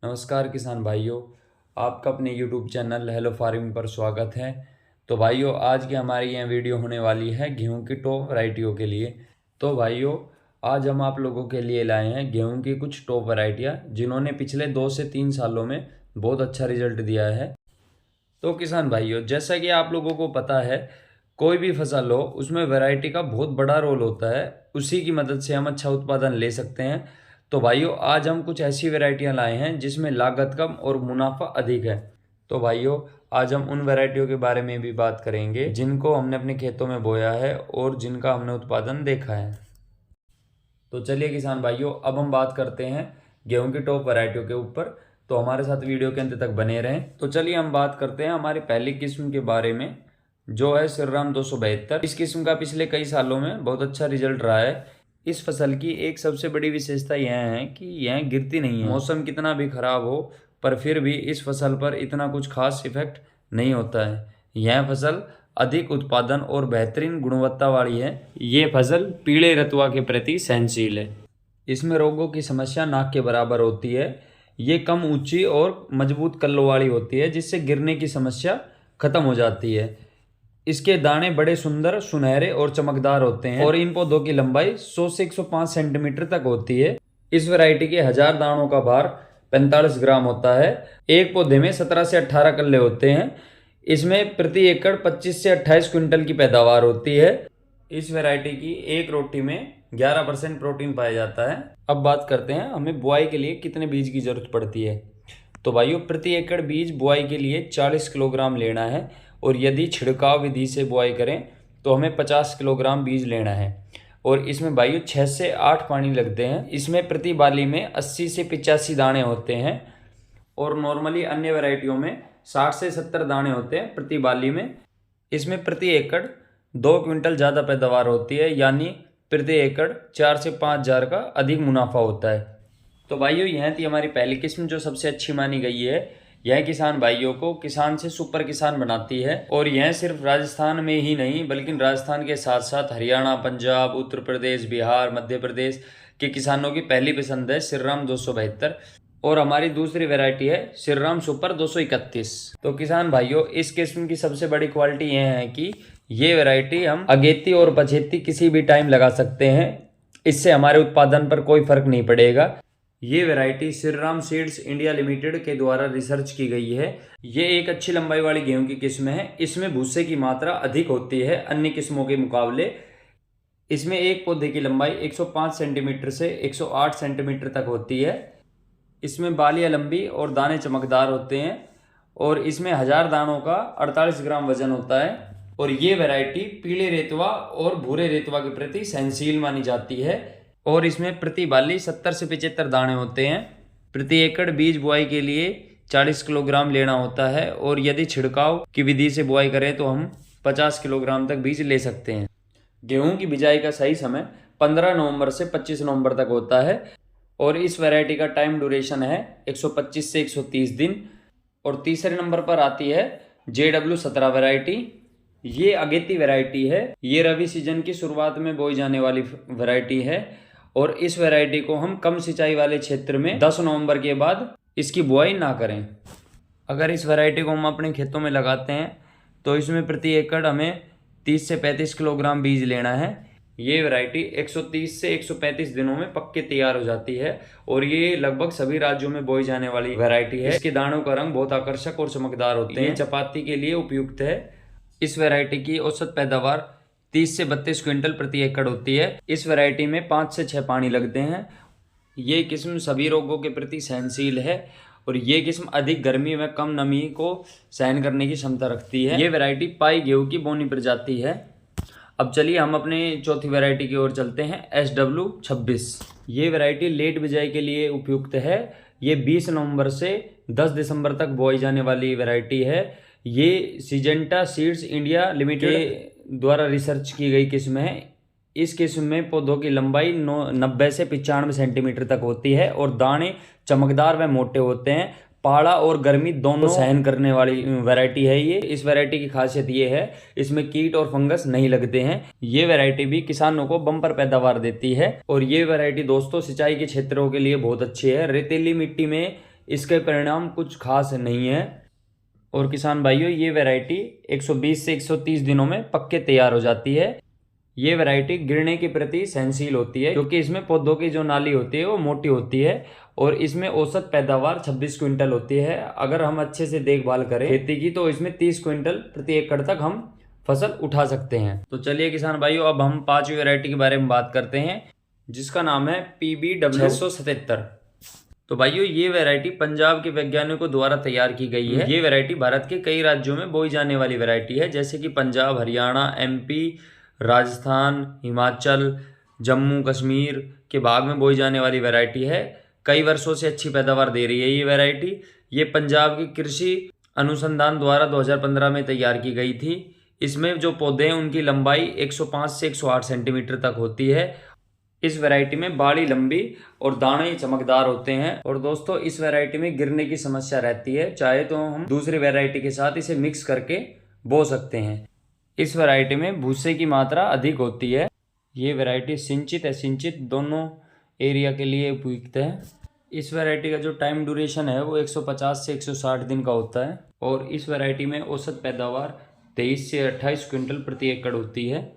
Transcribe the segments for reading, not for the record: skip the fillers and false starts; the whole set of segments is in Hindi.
नमस्कार किसान भाइयों, आपका अपने YouTube चैनल हेलो फार्मिंग पर स्वागत है। तो भाइयों, आज की हमारी यह वीडियो होने वाली है गेहूं की टॉप वैरायटियों के लिए। तो भाइयों, आज हम आप लोगों के लिए लाए हैं गेहूं की कुछ टॉप वैरायटियां जिन्होंने पिछले 2 से 3 सालों में बहुत अच्छा रिजल्ट दिया है। तो किसान भाइयों, जैसा कि आप लोगों को पता है, कोई भी फसल हो उसमें वैरायटी का बहुत बड़ा रोल होता है। उसी की मदद से हम अच्छा उत्पादन ले सकते हैं। तो भाइयों, आज हम कुछ ऐसी वैरायटियां लाए हैं जिसमें लागत कम और मुनाफा अधिक है। तो भाइयों, आज हम उन वैरायटियों के बारे में भी बात करेंगे जिनको हमने अपने खेतों में बोया है और जिनका हमने उत्पादन देखा है। तो चलिए किसान भाइयों, अब हम बात करते हैं गेहूं की टॉप वैरायटियों के ऊपर। तो हमारे साथ वीडियो के अंत तक बने रहें। तो चलिए हम बात करते हैं हमारी पहली किस्म के बारे में, जो है श्रीराम 272। इस किस्म का पिछले कई सालों में बहुत अच्छा रिजल्ट रहा है। इस फसल की एक सबसे बड़ी विशेषता यह है कि यह गिरती नहीं है। मौसम कितना भी खराब हो, पर फिर भी इस फसल पर इतना कुछ खास इफेक्ट नहीं होता है। यह फसल अधिक उत्पादन और बेहतरीन गुणवत्ता वाली है। ये फसल पीले रतुआ के प्रति सहनशील है। इसमें रोगों की समस्या नाक के बराबर होती है। ये कम ऊंची और मजबूत कल्लों वाली होती है, जिससे गिरने की समस्या खत्म हो जाती है। इसके दाने बड़े सुंदर, सुनहरे और चमकदार होते हैं और इन पौधों की लंबाई 100 से 105 सेंटीमीटर तक होती है। इस वैरायटी के 1000 दानों का भार 45 ग्राम होता है। एक पौधे में 17 से 18 कल्ले होते हैं। इसमें प्रति एकड़ 25 से 28 क्विंटल की पैदावार होती है। इस वैरायटी की एक रोटी में 11% प्रोटीन पाया जाता है। अब बात करते हैं हमें बुआई के लिए कितने बीज की जरूरत पड़ती है। तो भाइयों, प्रति एकड़ बीज बुआई के लिए 40 किलोग्राम लेना है और यदि छिड़काव विधि से बुआई करें तो हमें 50 किलोग्राम बीज लेना है। और इसमें भाइयों 6 से 8 पानी लगते हैं। इसमें प्रति बाली में 80 से 85 दाने होते हैं और नॉर्मली अन्य वैरायटियों में 60 से 70 दाने होते हैं प्रति बाली में। इसमें प्रति एकड़ 2 क्विंटल ज़्यादा पैदावार होती है, यानी प्रति एकड़ 4 से 5 हजार का अधिक मुनाफा होता है। तो भाइयों, यह थी हमारी पहली किस्म जो सबसे अच्छी मानी गई है। यह किसान भाइयों को किसान से सुपर किसान बनाती है और यह सिर्फ राजस्थान में ही नहीं बल्कि राजस्थान के साथ साथ हरियाणा, पंजाब, उत्तर प्रदेश, बिहार, मध्य प्रदेश के किसानों की पहली पसंद है श्रीराम 272। और हमारी दूसरी वैरायटी है श्रीराम सुपर 231। तो किसान भाइयों, इस किस्म की सबसे बड़ी क्वालिटी यह है कि ये वैरायटी हम अगेती और पछेती किसी भी टाइम लगा सकते हैं। इससे हमारे उत्पादन पर कोई फर्क नहीं पड़ेगा। ये variety Shriram seeds India limited के द्वारा रिसर्च की गई है। ये एक अच्छी लंबाई वाली गेहूं की किस्म है। इसमें भूसे की मात्रा अधिक होती है अन्य किस्मों के मुकाबले। इसमें एक पौधे की लंबाई 105 सेंटीमीटर से 108 सेंटीमीटर तक होती है। इसमें बालियां लंबी और दाने चमकदार होते हैं और इसमें 1000 दानों का 48 ग्राम वजन होता है। और ये वैरायटी पीले रेतवा और भूरे रेतवा के प्रति सहनशील मानी जाती है और इसमें प्रति बाली 70 से 75 दाने होते हैं। प्रति एकड़ बीज बुआई के लिए 40 किलोग्राम लेना होता है और यदि छिड़काव की विधि से बुआई करें तो हम 50 किलोग्राम तक बीज ले सकते हैं। गेहूं की बिजाई का सही समय 15 नवंबर से 25 नवंबर तक होता है और इस वैरायटी का टाइम ड्यूरेशन है 125 से 130 दिन। और तीसरे नंबर पर आती है JW17 वैरायटी। ये अगेती वैरायटी है। ये रबी सीजन की शुरुआत में बोई जाने वाली वैरायटी है और इस वैरायटी को हम कम सिंचाई वाले क्षेत्र में 10 नवंबर के बाद इसकी बुआई ना करें। अगर इस वैरायटी को हम अपने खेतों में लगाते हैं तो इसमें प्रति एकड़ हमें 30 से 35 किलोग्राम बीज लेना है। ये वैरायटी 130 से 135 दिनों में पक्के तैयार हो जाती है और ये लगभग सभी राज्यों में बोई जाने वाली वैरायटी है। इसके दानों का रंग बहुत आकर्षक और चमकदार होते हैं। चपाती के लिए उपयुक्त है। इस वैरायटी की औसत पैदावार 30 से 32 क्विंटल प्रति एकड़ होती है। इस वैरायटी में 5 से 6 पानी लगते हैं। ये किस्म सभी रोगों के प्रति सहनशील है और ये किस्म अधिक गर्मी व कम नमी को सहन करने की क्षमता रखती है। ये वैरायटी पाई गेहूं की बोनी प्रजाति है। अब चलिए हम अपने चौथी वैरायटी की ओर चलते हैं, SW26। ये वैरायटी लेट बिजाई के लिए उपयुक्त है। ये 20 नवंबर से 10 दिसंबर तक बोई जाने वाली वैरायटी है। ये सिजेंटा सीड्स इंडिया लिमिटेड द्वारा रिसर्च की गई किस्म है। इस किस्म में पौधों की लंबाई 90 से 95 सेंटीमीटर तक होती है और दाने चमकदार व मोटे होते हैं। पहाड़ा और गर्मी दोनों सहन करने वाली वैरायटी है ये। इस वैरायटी की खासियत ये है, इसमें कीट और फंगस नहीं लगते हैं। ये वैरायटी भी किसानों को बम्पर पैदावार देती है और ये वैरायटी दोस्तों सिंचाई के क्षेत्रों के लिए बहुत अच्छी है। रेतीली मिट्टी में इसके परिणाम कुछ खास नहीं है। और किसान भाइयों, ये वैरायटी 120 से 130 दिनों में पक्के तैयार हो जाती है। ये वैरायटी गिरने के प्रति सहनशील होती है, क्योंकि इसमें पौधों की जो नाली होती है वो मोटी होती है और इसमें औसत पैदावार 26 क्विंटल होती है। अगर हम अच्छे से देखभाल करें खेती की तो इसमें 30 क्विंटल प्रति एकड़ तक हम फसल उठा सकते हैं। तो चलिए किसान भाइयों, अब हम 5वीं वैरायटी के बारे में बात करते हैं, जिसका नाम है PBW 677। तो भाइयों, ये वैरायटी पंजाब के वैज्ञानिकों द्वारा तैयार की गई है। ये वैरायटी भारत के कई राज्यों में बोई जाने वाली वैरायटी है, जैसे कि पंजाब, हरियाणा, MP, राजस्थान, हिमाचल, जम्मू कश्मीर के भाग में बोई जाने वाली वैरायटी है। कई वर्षों से अच्छी पैदावार दे रही है ये वैरायटी। ये पंजाब की कृषि अनुसंधान द्वारा 2015 में तैयार की गई थी। इसमें जो पौधे हैं उनकी लंबाई 105 से 108 सेंटीमीटर तक होती है। इस वैरायटी में बाड़ी लंबी और दाने चमकदार होते हैं। और दोस्तों, इस वैरायटी में गिरने की समस्या रहती है, चाहे तो हम दूसरी वैरायटी के साथ इसे मिक्स करके बो सकते हैं। इस वैरायटी में भूसे की मात्रा अधिक होती है। ये वैरायटी सिंचित असिंचित दोनों एरिया के लिए उपयुक्त है। इस वैरायटी का जो टाइम ड्यूरेशन है वो 150 से 160 दिन का होता है और इस वैरायटी में औसत पैदावार 23 से 28 क्विंटल प्रति एकड़ होती है।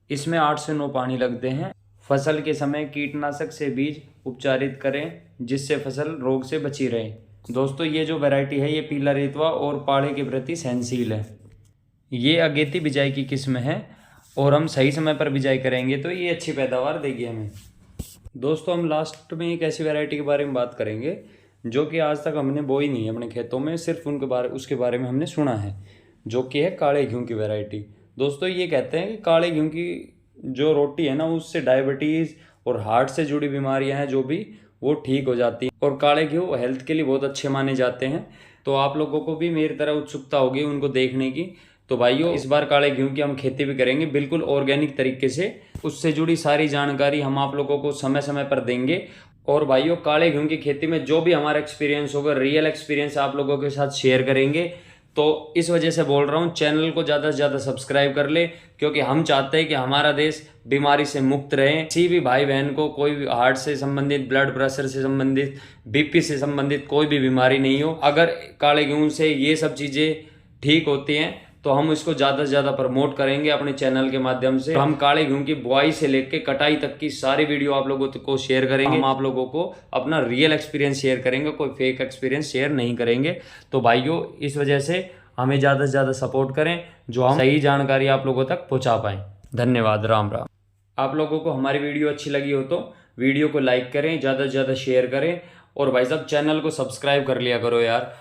इसमें 8 से 9 पानी लगते हैं। फसल के समय कीटनाशक से बीज उपचारित करें, जिससे फसल रोग से बची रहे। दोस्तों, ये जो वैरायटी है ये पीला रेतवा और पाड़े के प्रति सहनशील है। ये अगेती बिजाई की किस्म है और हम सही समय पर बिजाई करेंगे तो ये अच्छी पैदावार देगी हमें। दोस्तों, हम लास्ट में एक ऐसी वैरायटी के बारे में बात करेंगे जो कि आज तक हमने बोई नहीं है अपने खेतों में, सिर्फ उसके बारे में हमने सुना है, जो कि है काले गेहूँ की वैरायटी। दोस्तों, ये कहते हैं कि काले गेहूँ की जो रोटी है ना, उससे डायबिटीज़ और हार्ट से जुड़ी बीमारियां हैं जो भी, वो ठीक हो जाती हैं और काले गेहूँ हेल्थ के लिए बहुत अच्छे माने जाते हैं। तो आप लोगों को भी मेरी तरह उत्सुकता होगी उनको देखने की। तो भाइयों, इस बार काले गेहूँ की हम खेती भी करेंगे बिल्कुल ऑर्गेनिक तरीके से। उससे जुड़ी सारी जानकारी हम आप लोगों को समय समय पर देंगे। और भाइयों, काले गेहूँ की खेती में जो भी हमारा एक्सपीरियंस होगा, रियल एक्सपीरियंस आप लोगों के साथ शेयर करेंगे। तो इस वजह से बोल रहा हूँ, चैनल को ज़्यादा से ज़्यादा सब्सक्राइब कर ले, क्योंकि हम चाहते हैं कि हमारा देश बीमारी से मुक्त रहे। किसी भी भाई बहन को कोई भी हार्ट से संबंधित, ब्लड प्रेशर से संबंधित, BP से संबंधित कोई भी बीमारी नहीं हो। अगर काले गेहूँ से ये सब चीज़ें ठीक होती हैं तो हम इसको ज़्यादा से ज़्यादा प्रमोट करेंगे अपने चैनल के माध्यम से। तो हम काले गेहूँ की बुआई से लेकर कटाई तक की सारी वीडियो आप लोगों को शेयर करेंगे। हम आप लोगों को अपना रियल एक्सपीरियंस शेयर करेंगे, कोई फेक एक्सपीरियंस शेयर नहीं करेंगे। तो भाइयों, इस वजह से हमें ज़्यादा से ज़्यादा सपोर्ट करें, जो हम सही जानकारी आप लोगों तक पहुंचा पाएँ। धन्यवाद। राम राम। आप लोगों को हमारी वीडियो अच्छी लगी हो तो वीडियो को लाइक करें, ज़्यादा से ज़्यादा शेयर करें और भाई साहब चैनल को सब्सक्राइब कर लिया करो यार।